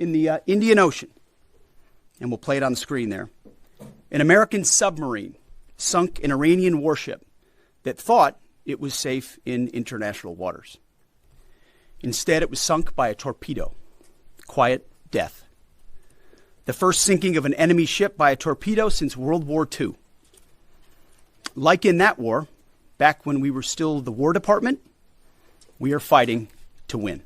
in the Indian Ocean, and we'll play it on the screen there. An American submarine sunk an Iranian warship that thought it was safe in international waters. Instead, it was sunk by a torpedo. Quiet death. The first sinking of an enemy ship by a torpedo since World War II. Like in that war, back when we were still the War Department, we are fighting to win.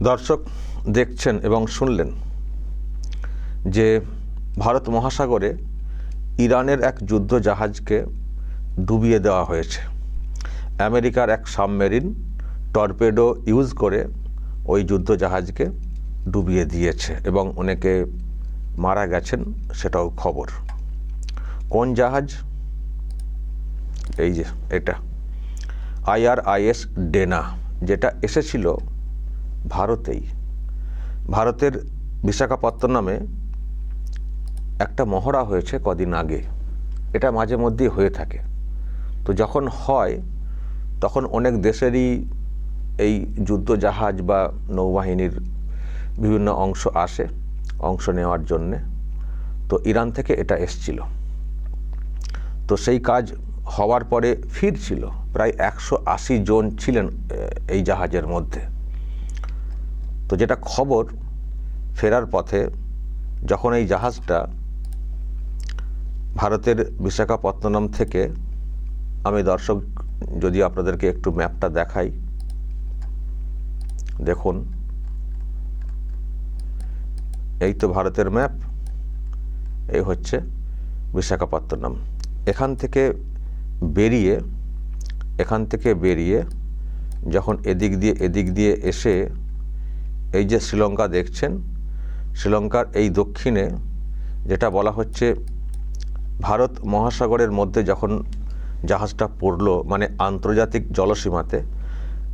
দর্শক দেখছেন এবং শুনলেন যে ভারত মহাসাগরে ইরানের এক যুদ্ধ জাহাজকে ডুবিয়ে দেওয়া হয়েছে। আমেরিকার এক সাবমেরিন টর্পেডো ইউজ করে ওই যুদ্ধ জাহাজকে ডুবিয়ে দিয়েছে এবং অনেকে মারা গেছেন, সেটাও খবর। কোন জাহাজ? এই যে এটা IRIS ডেনা, যেটা এসেছিল ভারতেই। ভারতের বিশাখাপত্তনমে একটা মহড়া হয়েছে কদিন আগে। এটা মাঝে মধ্যেই হয়ে থাকে। তো যখন হয় তখন অনেক দেশেরই এই যুদ্ধ জাহাজ বা নৌবাহিনীর বিভিন্ন অংশ আসে অংশ নেওয়ার জন্যে। তো ইরান থেকে এটা এসছিল। তো সেই কাজ হওয়ার পরে ফিরছিল। প্রায় 180 জন ছিলেন এই জাহাজের মধ্যে। তো যেটা খবর, ফেরার পথে যখন এই জাহাজটা ভারতের বিশাখাপত্তনম থেকে, আমি দর্শক যদি আপনাদেরকে একটু ম্যাপটা দেখাই, দেখুন এই তো ভারতের ম্যাপ, এই হচ্ছে বিশাখাপত্তনম। এখান থেকে বেরিয়ে যখন এদিক দিয়ে এসে এই যে শ্রীলঙ্কা দেখছেন, শ্রীলঙ্কার এই দক্ষিণে যেটা বলা হচ্ছে ভারত মহাসাগরের মধ্যে যখন জাহাজটা পড়লো, মানে আন্তর্জাতিক জলসীমাতে,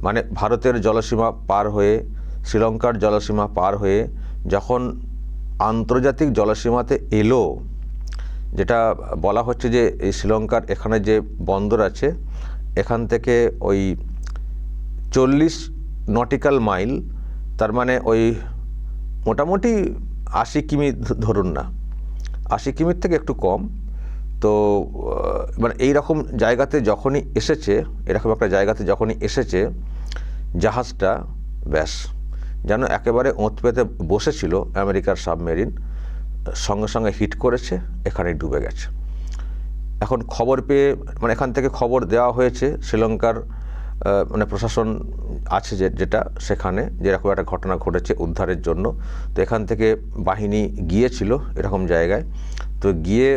মানে ভারতের জলসীমা পার হয়ে শ্রীলঙ্কার জলসীমা পার হয়ে যখন আন্তর্জাতিক জলসীমাতে এলো, যেটা বলা হচ্ছে যে এই শ্রীলঙ্কার এখানে যে বন্দর আছে, এখান থেকে ওই 40 নটিক্যাল মাইল, তার মানে ওই মোটামুটি 80 কিমি ধরুন না, 80 কিমির থেকে একটু কম। তো মানে এইরকম জায়গাতে যখনই এসেছে, এরকম একটা জায়গাতে যখনই এসেছে জাহাজটা, ব্যাস যেন একেবারে ওঁত পেতে বসেছিল আমেরিকার সাবমেরিন, সঙ্গে সঙ্গে হিট করেছে, এখানেই ডুবে গেছে। এখন খবর পেয়ে, মানে এখান থেকে খবর দেওয়া হয়েছে শ্রীলঙ্কার মানে প্রশাসন আছে যেটা, সেখানে যেরকম একটা ঘটনা ঘটেছে উদ্ধারের জন্য। তো এখান থেকে বাহিনী গিয়েছিল এরকম জায়গায়, তো গিয়ে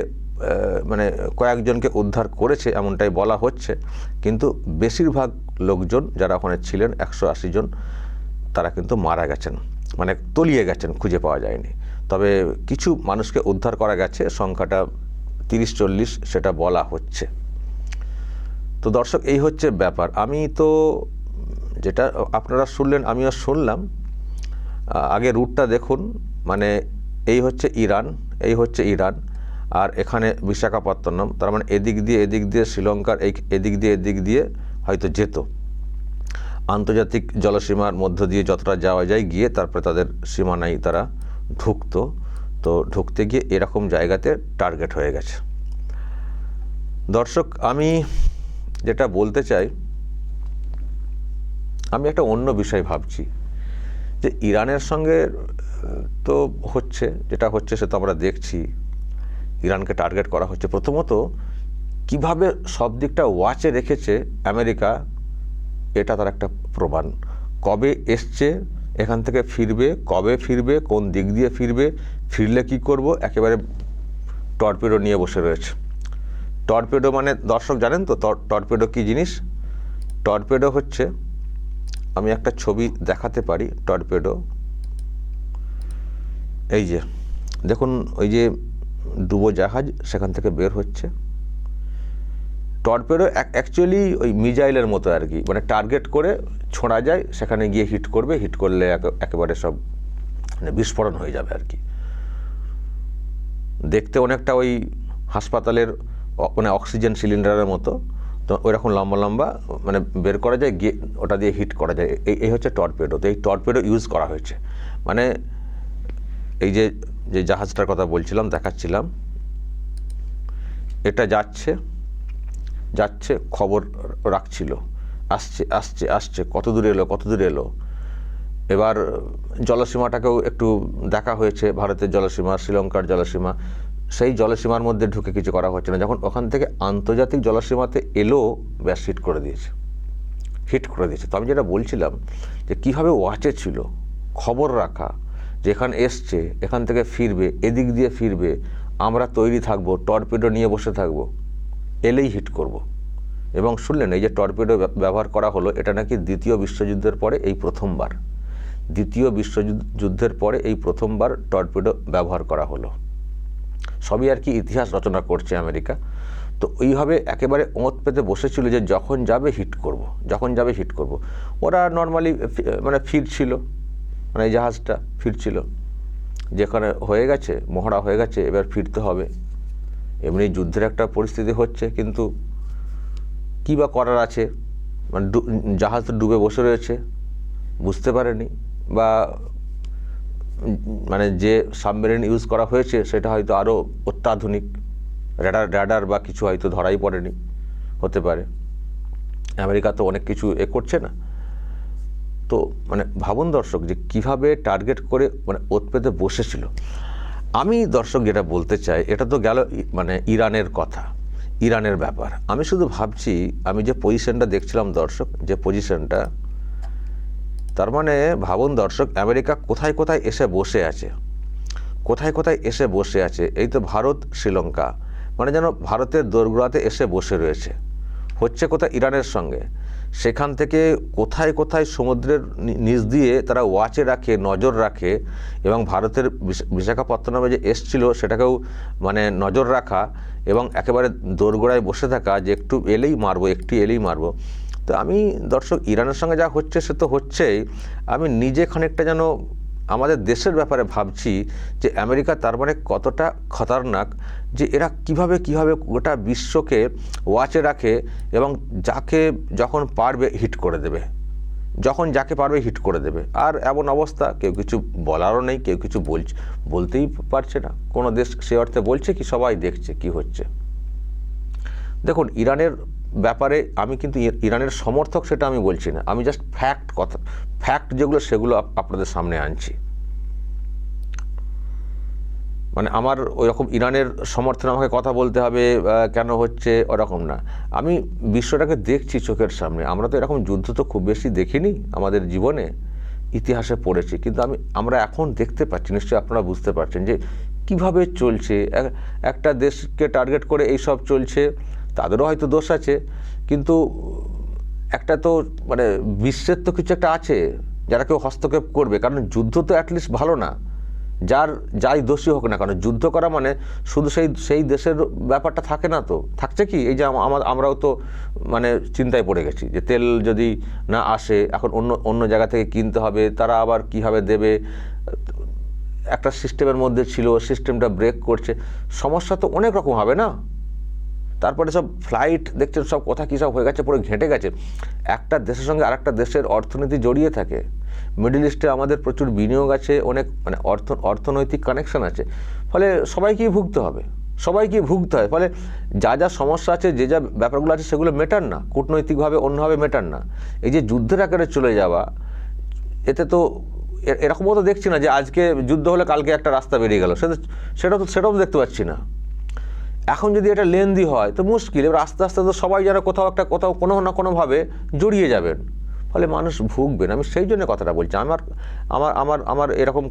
মানে কয়েকজনকে উদ্ধার করেছে এমনটাই বলা হচ্ছে, কিন্তু বেশিরভাগ লোকজন যারা ওখানে ছিলেন 180 জন, তারা কিন্তু মারা গেছেন, মানে তলিয়ে গেছেন, খুঁজে পাওয়া যায়নি। তবে কিছু মানুষকে উদ্ধার করা গেছে, সংখ্যাটা 30-40 সেটা বলা হচ্ছে। তো দর্শক এই হচ্ছে ব্যাপার। আমি তো যেটা আপনারা শুনলেন আমিও শুনলাম। আগে রুটটা দেখুন, মানে এই হচ্ছে ইরান, আর এখানে বিশাখাপত্তনম, তার মানে এদিক দিয়ে শ্রীলঙ্কার এদিক দিয়ে হয়তো যেত আন্তর্জাতিক জলসীমার মধ্য দিয়ে যতটা যাওয়া যায় গিয়ে, তারপরে তাদের সীমানায় তারা ঢুকতো। তো ঢুকতে গিয়ে এরকম জায়গাতে টার্গেট হয়ে গেছে। দর্শক আমি যেটা বলতে চাই, আমি একটা অন্য বিষয় ভাবছি যে ইরানের সঙ্গে তো যেটা হচ্ছে সে তো আমরা দেখছি, ইরানকে টার্গেট করা হচ্ছে। প্রথমত কিভাবে সব দিকটা ওয়াচে রেখেছে আমেরিকা, এটা তার একটা প্রমাণ। কবে এসছে, এখান থেকে ফিরবে, কবে ফিরবে, কোন দিক দিয়ে ফিরবে, ফিরলে কি করব, একেবারে টর্পেডো নিয়ে বসে রয়েছে। টর্পেডো মানে দর্শক জানেন তো টর্পেডো কী জিনিস? টর্পেডো হচ্ছে, আমি একটা ছবি দেখাতে পারি। টর্পেডো এই যে দেখুন, ওই যে ডুবো জাহাজ সেখান থেকে বের হচ্ছে। টর্পেডো অ্যাকচুয়ালি ওই মিসাইলের মতো আর কি, মানে টার্গেট করে ছোঁড়া যায়, সেখানে গিয়ে হিট করবে, হিট করলে একেবারে সব মানে বিস্ফোরণ হয়ে যাবে আর কি। দেখতে অনেকটা ওই হাসপাতালের মানে অক্সিজেন সিলিন্ডারের মতো, তো ওইরকম লম্বা লম্বা মানে বের করা যায়, গিয়ে ওটা দিয়ে হিট করা যায়। এই হচ্ছে টর্পেডো। তো এই টর্পেডো ইউজ করা হয়েছে। মানে এই যে যে জাহাজটার কথা বলছিলাম, দেখাচ্ছিলাম, এটা যাচ্ছে যাচ্ছে, খবর রাখছিল, আসছে আসছে আসছে, কত দূরে এলো কত দূরে এলো। এবার জলসীমাটাকেও একটু দেখা হয়েছে, ভারতের জলসীমা, শ্রীলঙ্কার জলসীমা। সেই জলসীমার মধ্যে ঢুকে কিছু করা হচ্ছে না। যখন ওখান থেকে আন্তর্জাতিক জলসীমাতে এলো, ব্যাস হিট করে দিয়েছে, হিট করে দিয়েছে। তো আমি যেটা বলছিলাম যে কীভাবে ওয়াচে ছিল, খবর রাখা, যে এখানে এসছে, এখান থেকে ফিরবে, এদিক দিয়ে ফিরবে, আমরা তৈরি থাকবো, টর্পেডো নিয়ে বসে থাকবো, এলেই হিট করব। এবং শুনলেন এই যে টর্পেডো ব্যবহার করা হলো, এটা নাকি দ্বিতীয় বিশ্বযুদ্ধের পরে এই প্রথমবার, দ্বিতীয় বিশ্বযুদ্ধের পরে এই প্রথমবার টর্পেডো ব্যবহার করা হলো। সবই আর কি ইতিহাস রচনা করছে আমেরিকা। তো এইভাবে একেবারে ওঁত পেতে বসেছিল যে যখন যাবে হিট করব, যখন যাবে হিট করব। ওরা নর্মালি মানে ফিরছিল, মানে এই জাহাজটা ফিরছিল, যেখানে হয়ে গেছে, মহড়া হয়ে গেছে, এবার ফিরতে হবে। এমনি যুদ্ধের একটা পরিস্থিতি হচ্ছে, কিন্তু কী বা করার আছে, মানে জাহাজ তো ডুবে বসে রয়েছে, বুঝতে পারেনি, বা মানে যে সাবমেরিন ইউজ করা হয়েছে সেটা হয়তো আরও অত্যাধুনিক, র্যাডার বা কিছু হয়তো ধরাই পড়েনি, হতে পারে। আমেরিকা তো অনেক কিছু করছে না। তো মানে ভাবুন দর্শক, যে কিভাবে টার্গেট করে মানে ওত পেতে বসেছিল। আমি দর্শক যেটা বলতে চাই, এটা তো গেল মানে ইরানের কথা, ইরানের ব্যাপার। আমি শুধু ভাবছি, আমি যে পজিশনটা দেখছিলাম দর্শক, যে পজিশনটা, তার মানে ভাবুন দর্শক, আমেরিকা কোথায় কোথায় এসে বসে আছে, কোথায় কোথায় এসে বসে আছে। এই তো ভারত, শ্রীলঙ্কা, মানে যেন ভারতের দোরগোড়াতে এসে বসে রয়েছে। হচ্ছে কোথায়, ইরানের সঙ্গে। সেখান থেকে কোথায় কোথায় সমুদ্রের নিচ দিয়ে তারা ওয়াচে রাখে, নজর রাখে, এবং ভারতের বিশাখাপত্তনমে যে এসছিল সেটাকেও মানে নজর রাখা, এবং একেবারে দোরগোড়ায় বসে থাকা, যে একটু এলেই মারবো, একটু এলেই মারবো। তো আমি দর্শক, ইরানের সঙ্গে যা হচ্ছে সে তো হচ্ছেই, আমি নিজে খানিকটা যেন আমাদের দেশের ব্যাপারে ভাবছি, যে আমেরিকা তার মানে কতটা খতরনাক, যে এরা কিভাবে গোটা বিশ্বকে ওয়াচে রাখে, এবং যাকে যখন পারবে হিট করে দেবে, যখন যাকে পারবে হিট করে দেবে। আর এমন অবস্থা, কেউ কিছু বলারও নেই, কেউ কিছু বলতেই পারছে না। কোনো দেশ সে অর্থে বলছে কি, সবাই দেখছে কি হচ্ছে। দেখুন, ইরানের ব্যাপারে আমি কিন্তু ইরানের সমর্থক সেটা আমি বলছি না, আমি জাস্ট ফ্যাক্ট যেগুলো সেগুলো আপনাদের সামনে আনছি। মানে আমার ওই রকম ইরানের সমর্থনে আমাকে কথা বলতে হবে কেন হচ্ছে, ওরকম না। আমি বিশ্বটাকে দেখছি চোখের সামনে। আমরা তো এরকম যুদ্ধ তো খুব বেশি দেখিনি আমাদের জীবনে, ইতিহাসে পড়েছি, কিন্তু আমরা এখন দেখতে পাচ্ছি, নিশ্চয়ই আপনারা বুঝতে পারছেন যে কিভাবে চলছে। একটা দেশকে টার্গেট করে এই সব চলছে, তাদেরও হয়তো দোষ আছে, কিন্তু একটা তো মানে বিশ্বের তো কিছু একটা আছে যারা কেউ হস্তক্ষেপ করবে। কারণ যুদ্ধ তো অ্যাটলিস্ট ভালো না, যাই দোষী হোক না, কারণ যুদ্ধ করা মানে শুধু সেই দেশের ব্যাপারটা থাকে না, তো থাকছে কি, এই যে আমরাও তো মানে চিন্তায় পড়ে গেছি যে তেল যদি না আসে, এখন অন্য জায়গা থেকে কিনতে হবে, তারা আবার কীভাবে দেবে। একটা সিস্টেমের মধ্যে ছিল, সিস্টেমটা ব্রেক করছে, সমস্যা তো অনেক রকম হবে না। তারপরে সব ফ্লাইট দেখছেন, সব কথা কী সব হয়ে গেছে, পুরো ঘেঁটে গেছে। একটা দেশের সঙ্গে আরেকটা দেশের অর্থনীতি জড়িয়ে থাকে। মিডল ইস্টে আমাদের প্রচুর বিনিয়োগ আছে, অনেক মানে অর্থনৈতিক কানেকশন আছে। ফলে সবাইকেই ভুগতে হবে, সবাইকেই ভুগতে হয়। ফলে যা সমস্যা আছে, যা ব্যাপারগুলো আছে, সেগুলো মেটার না, কূটনৈতিকভাবে অন্যভাবে মেটার না। এই যে যুদ্ধের আকারে চলে যাওয়া, এতে তো এরকমও তো দেখছি না যে আজকে যুদ্ধ হলে কালকে একটা রাস্তা বেরিয়ে গেল, সেটাও তো দেখতে পাচ্ছি না। এখন যদি এটা লেন্দি হয় তো মুশকিল। এবার আস্তে আস্তে তো সবাই যেন কোথাও কোনো না কোনোভাবে জড়িয়ে যাবেন, ফলে মানুষ ভুগবেন। আমি সেই জন্য কথাটা বলছি। আমার এরকম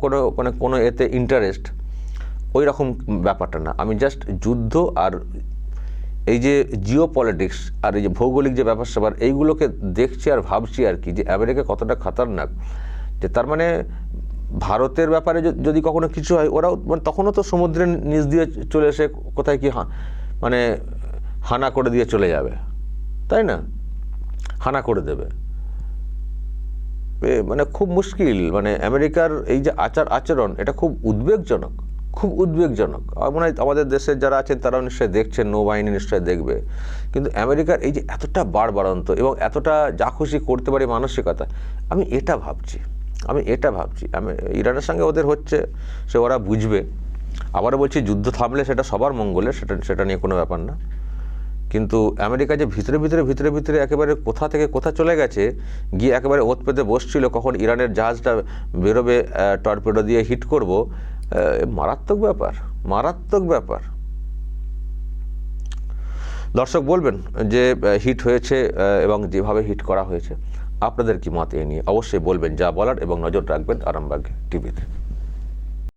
কোনো এতে ইন্টারেস্ট ওই রকম ব্যাপারটা না। আমি জাস্ট যুদ্ধ আর এই যে জিও পলিটিক্স আর এই যে ভৌগোলিক যে ব্যাপার স্যাপার, এইগুলোকে দেখছি আর ভাবছি আর কি, যে আমেরিকা কতটা খতরনাক। যে তার মানে ভারতের ব্যাপারে যদি কখনো কিছু হয়, ওরাও মানে তখনও তো সমুদ্রের নিচ দিয়ে চলে এসে কোথায় কি মানে হানা করে দিয়ে চলে যাবে, তাই না? হানা করে দেবে। মানে খুব মুশকিল। মানে আমেরিকার এই যে আচরণ, এটা খুব উদ্বেগজনক, খুব উদ্বেগজনক। আমার মনে হয় আমাদের দেশের যারা আছেন তারাও নিশ্চয়ই দেখছেন, নৌবাহিনী নিশ্চয়ই দেখবে। কিন্তু আমেরিকার এই যে এতটা বাড়বাড়ন্ত এবং এতটা যা খুশি করতে পারে মানসিকতা, আমি এটা ভাবছি ইরানের সঙ্গে ওদের হচ্ছে, সে ওরা বুঝবে। আবারও বলছি, যুদ্ধ থামলে সেটা সবার মঙ্গলে, সেটা নিয়ে কোনো ব্যাপার না। কিন্তু আমেরিকা যে ভিতরে ভিতরে একেবারে কোথা থেকে কোথা চলে গেছে, গিয়ে একেবারে ওত পেতে বসছিল কখন ইরানের জাহাজটা বেরোবে, টর্পেডো দিয়ে হিট করব। মারাত্মক ব্যাপার। দর্শক বলবেন যে হিট হয়েছে এবং যেভাবে হিট করা হয়েছে, আপনাদের কি মত এ নিয়ে অবশ্যই বলবেন, যা বলার, এবং নজর রাখবেন আরামবাগ টিভিতে।